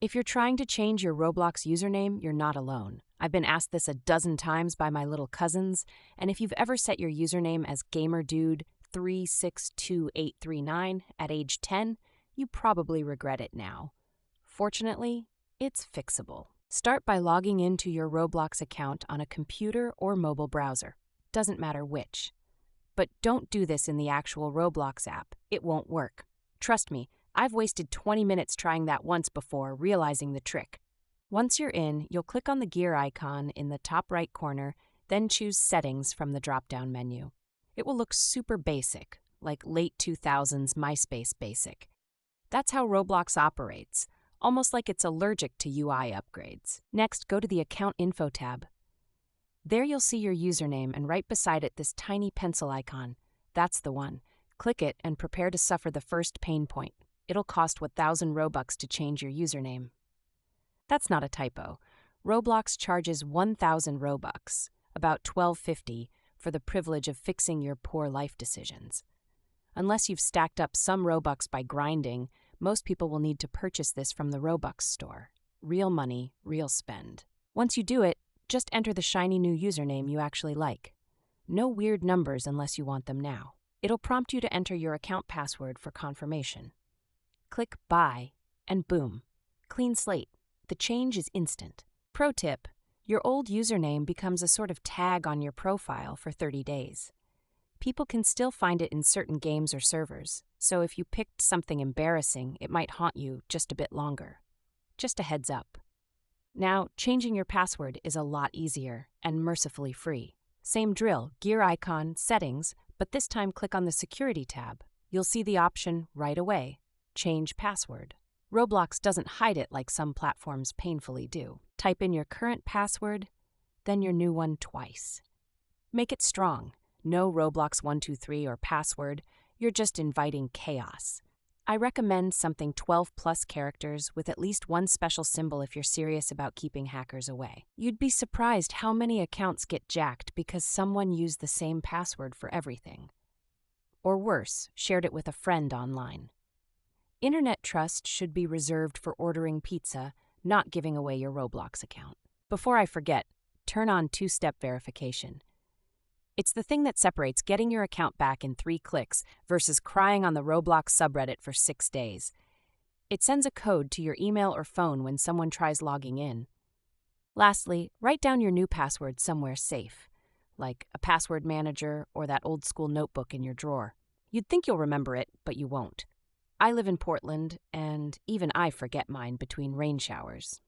If you're trying to change your Roblox username, you're not alone. I've been asked this a dozen times by my little cousins, and if you've ever set your username as GamerDude362839 at age 10, you probably regret it now. Fortunately, it's fixable. Start by logging into your Roblox account on a computer or mobile browser. Doesn't matter which. But don't do this in the actual Roblox app. It won't work. Trust me, I've wasted 20 minutes trying that once before, realizing the trick. Once you're in, you'll click on the gear icon in the top right corner, then choose Settings from the drop-down menu. It will look super basic, like late 2000s MySpace basic. That's how Roblox operates, almost like it's allergic to UI upgrades. Next, go to the Account Info tab. There you'll see your username and right beside it this tiny pencil icon. That's the one. Click it and prepare to suffer the first pain point. It'll cost 1,000 Robux to change your username. That's not a typo. Roblox charges 1,000 Robux, about $12.50, for the privilege of fixing your poor life decisions. Unless you've stacked up some Robux by grinding, most people will need to purchase this from the Robux store. Real money, real spend. Once you do it, just enter the shiny new username you actually like. No weird numbers unless you want them now. It'll prompt you to enter your account password for confirmation. Click Buy, and boom, clean slate. The change is instant. Pro tip, your old username becomes a sort of tag on your profile for 30 days. People can still find it in certain games or servers, so if you picked something embarrassing, it might haunt you just a bit longer. Just a heads up. Now, changing your password is a lot easier and mercifully free. Same drill, gear icon, settings, but this time click on the Security tab. You'll see the option right away, Change Password. Roblox doesn't hide it like some platforms painfully do. Type in your current password, then your new one twice. Make it strong. No Roblox 123 or password, you're just inviting chaos. I recommend something 12+ characters with at least one special symbol if you're serious about keeping hackers away. You'd be surprised how many accounts get jacked because someone used the same password for everything. Or worse, shared it with a friend online. Internet trust should be reserved for ordering pizza, not giving away your Roblox account. Before I forget, turn on two-step verification. It's the thing that separates getting your account back in 3 clicks versus crying on the Roblox subreddit for 6 days. It sends a code to your email or phone when someone tries logging in. Lastly, write down your new password somewhere safe, like a password manager or that old-school notebook in your drawer. You'd think you'll remember it, but you won't. I live in Portland, and even I forget mine between rain showers.